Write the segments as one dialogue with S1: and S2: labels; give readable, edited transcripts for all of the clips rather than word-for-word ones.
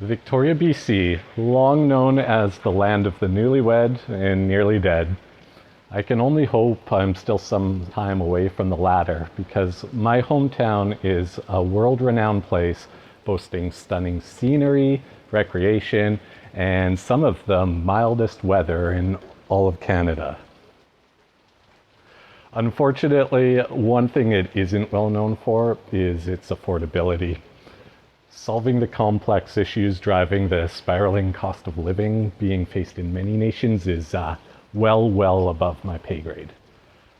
S1: Victoria, BC, long known as the land of the newlywed and nearly dead. I can only hope I'm still some time away from the latter because my hometown is a world-renowned place boasting stunning scenery, recreation, and some of the mildest weather in all of Canada. Unfortunately, one thing it isn't well known for is its affordability. Solving the complex issues driving the spiraling cost of living being faced in many nations is well above my pay grade.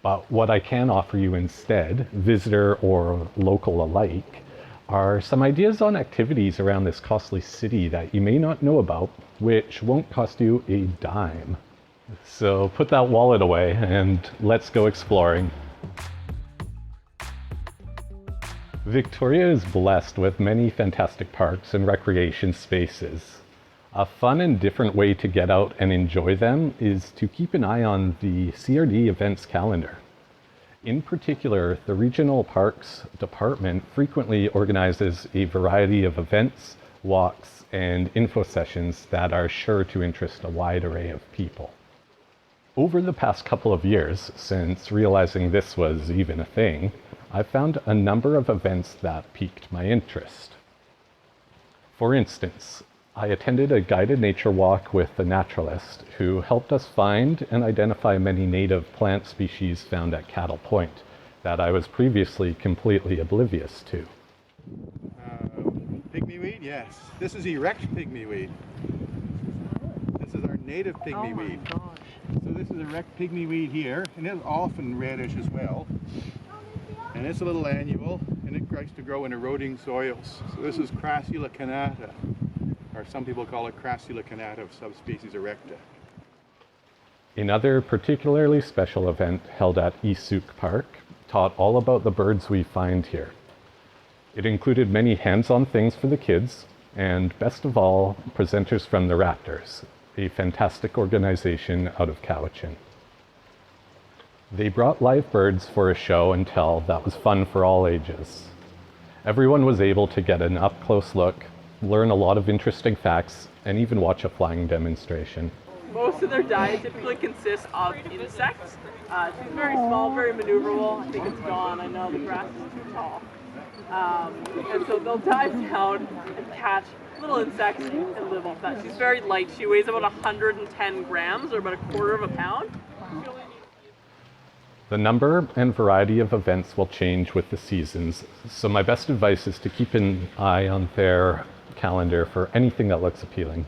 S1: But what I can offer you instead, visitor or local alike, are some ideas on activities around this costly city that you may not know about, which won't cost you a dime. So put that wallet away and let's go exploring. Victoria is blessed with many fantastic parks and recreation spaces. A fun and different way to get out and enjoy them is to keep an eye on the CRD Events calendar. In particular, the Regional Parks Department frequently organizes a variety of events, walks, and info sessions that are sure to interest a wide array of people. Over the past couple of years, since realizing this was even a thing, I've found a number of events that piqued my interest. For instance, I attended a guided nature walk with a naturalist who helped us find and identify many native plant species found at Cattle Point that I was previously completely oblivious to.
S2: Pygmy-weed, yes. This is erect pygmy-weed. This is our native pygmy-weed.
S3: Oh
S2: so this is erect pygmy-weed here, and it's often reddish as well. And it's a little annual, and it likes to grow in eroding soils. So this is Crassula cannata, or some people call it Crassula cannata of subspecies erecta.
S1: Another particularly special event held at East Park taught all about the birds we find here. It included many hands-on things for the kids, and best of all, presenters from the Raptors, a fantastic organization out of Cowichan. They brought live birds for a show and tell that was fun for all ages. Everyone was able to get an up-close look, learn a lot of interesting facts, and even watch a flying demonstration.
S3: Most of their diet typically consists of insects. She's very small, very maneuverable. I think it's gone. I know the grass is too tall. And so they'll dive down and catch little insects and live off that. She's very light. She weighs about 110 grams, or about a quarter of a pound.
S1: The number and variety of events will change with the seasons, so my best advice is to keep an eye on their calendar for anything that looks appealing.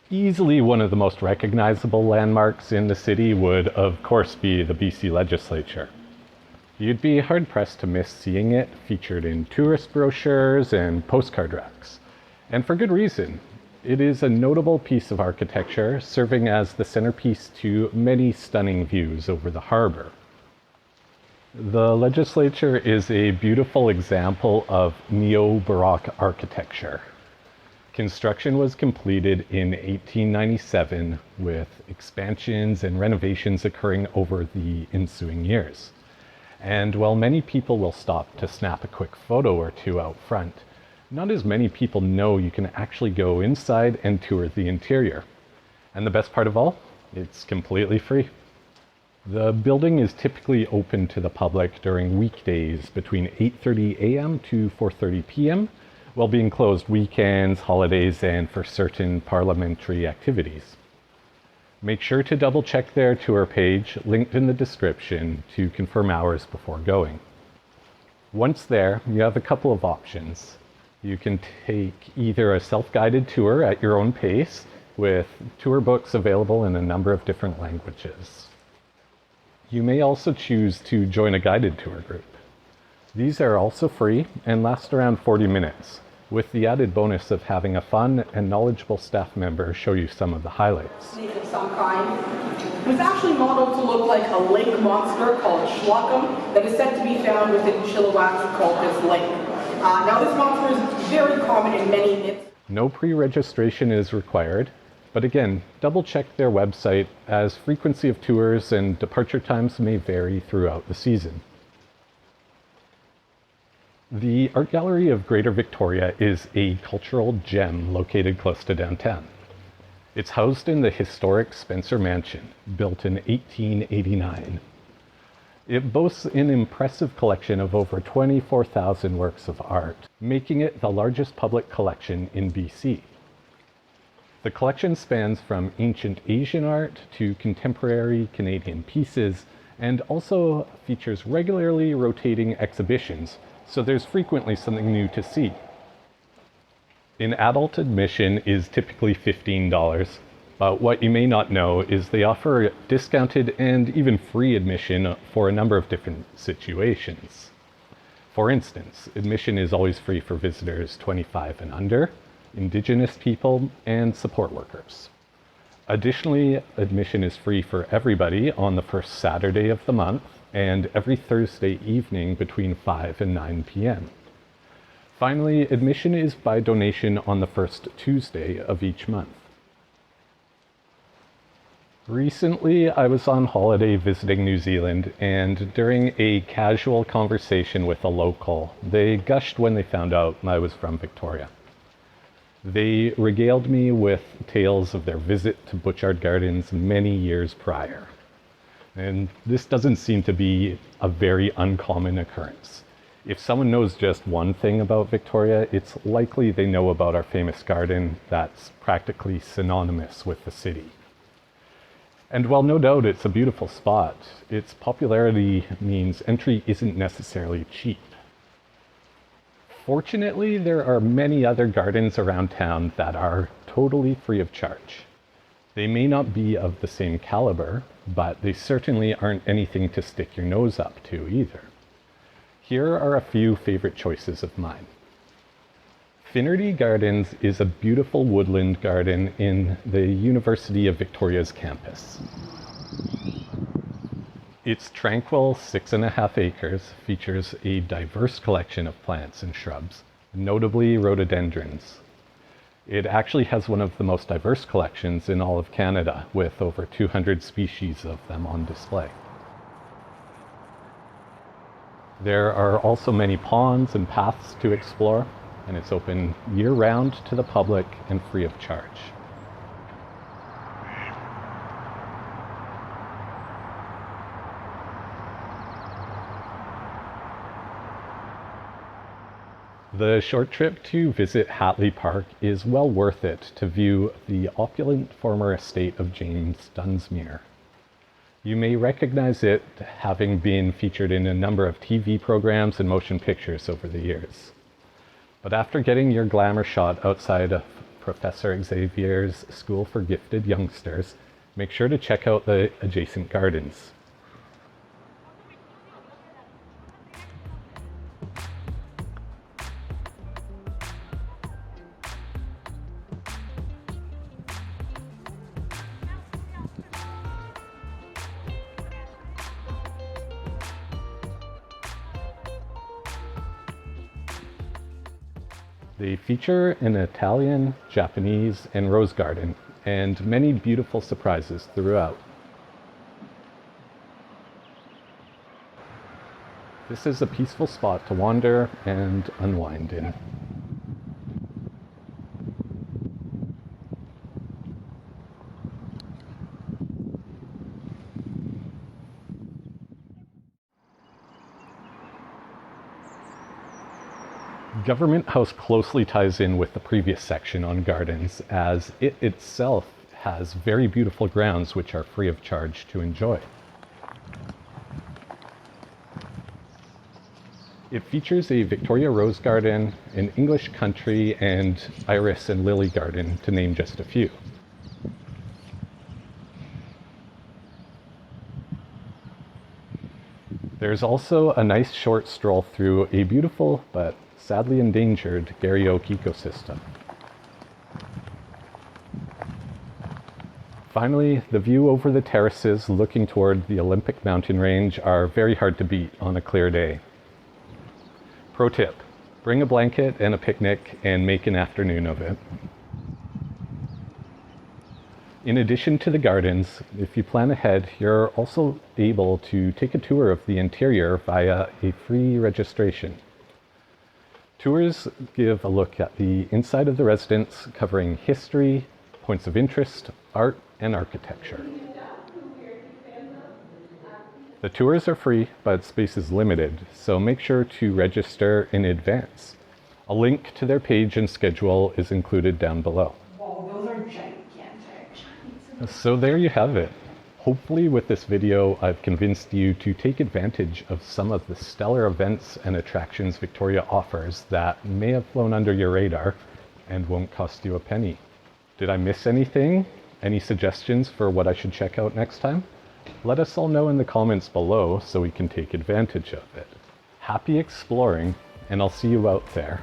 S1: Easily one of the most recognizable landmarks in the city would, of course, be the BC Legislature. You'd be hard-pressed to miss seeing it featured in tourist brochures and postcard racks, and for good reason. It is a notable piece of architecture, serving as the centerpiece to many stunning views over the harbor. The Legislature is a beautiful example of neo-Baroque architecture. Construction was completed in 1897, with expansions and renovations occurring over the ensuing years. And while many people will stop to snap a quick photo or two out front, not as many people know you can actually go inside and tour the interior. And the best part of all, it's completely free. The building is typically open to the public during weekdays between 8:30 a.m. to 4:30 p.m., while being closed weekends, holidays, and for certain parliamentary activities. Make sure to double check their tour page, linked in the description, to confirm hours before going. Once there, you have a couple of options. You can take either a self-guided tour at your own pace, with tour books available in a number of different languages. You may also choose to join a guided tour group. These are also free and last around 40 minutes, with the added bonus of having a fun and knowledgeable staff member show you some of the highlights.
S4: Snake of some kind. It was actually modeled to look like a lake monster called Schlockum that is said to be found within Chilliwack-Cultus Lake. Now this monster is very common in many myths.
S1: No pre-registration is required, but again, double check their website as frequency of tours and departure times may vary throughout the season. The Art Gallery of Greater Victoria is a cultural gem located close to downtown. It's housed in the historic Spencer Mansion, built in 1889. It boasts an impressive collection of over 24,000 works of art, making it the largest public collection in BC. The collection spans from ancient Asian art to contemporary Canadian pieces, and also features regularly rotating exhibitions, so there's frequently something new to see. An adult admission is typically $15, but what you may not know is they offer discounted and even free admission for a number of different situations. For instance, admission is always free for visitors 25 and under, Indigenous people, and support workers. Additionally, admission is free for everybody on the first Saturday of the month and every Thursday evening between 5 and 9 p.m. Finally, admission is by donation on the first Tuesday of each month. Recently, I was on holiday visiting New Zealand, and during a casual conversation with a local, they gushed when they found out I was from Victoria. They regaled me with tales of their visit to Butchart Gardens many years prior. And this doesn't seem to be a very uncommon occurrence. If someone knows just one thing about Victoria, it's likely they know about our famous garden that's practically synonymous with the city. And while no doubt it's a beautiful spot, its popularity means entry isn't necessarily cheap. Fortunately, there are many other gardens around town that are totally free of charge. They may not be of the same caliber, but they certainly aren't anything to stick your nose up to either. Here are a few favorite choices of mine. Finnerty Gardens is a beautiful woodland garden in the University of Victoria's campus. Its tranquil 6.5 acres features a diverse collection of plants and shrubs, notably rhododendrons. It actually has one of the most diverse collections in all of Canada, with over 200 species of them on display. There are also many ponds and paths to explore, and it's open year-round to the public and free of charge. The short trip to visit Hatley Park is well worth it to view the opulent former estate of James Dunsmuir. You may recognize it having been featured in a number of TV programs and motion pictures over the years. But after getting your glamour shot outside of Professor Xavier's School for Gifted Youngsters, make sure to check out the adjacent gardens. They feature an Italian, Japanese, and rose garden, and many beautiful surprises throughout. This is a peaceful spot to wander and unwind in. Government House closely ties in with the previous section on gardens, as it itself has very beautiful grounds which are free of charge to enjoy. It features a Victoria Rose Garden, an English Country, and Iris and Lily Garden, to name just a few. There's also a nice short stroll through a beautiful but sadly endangered Garry Oak ecosystem. Finally, the view over the terraces looking toward the Olympic mountain range are very hard to beat on a clear day. Pro tip, bring a blanket and a picnic and make an afternoon of it. In addition to the gardens, if you plan ahead, you're also able to take a tour of the interior via a free registration. Tours give a look at the inside of the residence, covering history, points of interest, art, and architecture. The tours are free, but space is limited, so make sure to register in advance. A link to their page and schedule is included down below.
S4: Whoa, those are gigantic.
S1: So there you have it. Hopefully with this video, I've convinced you to take advantage of some of the stellar events and attractions Victoria offers that may have flown under your radar and won't cost you a penny. Did I miss anything? Any suggestions for what I should check out next time? Let us all know in the comments below so we can take advantage of it. Happy exploring, and I'll see you out there.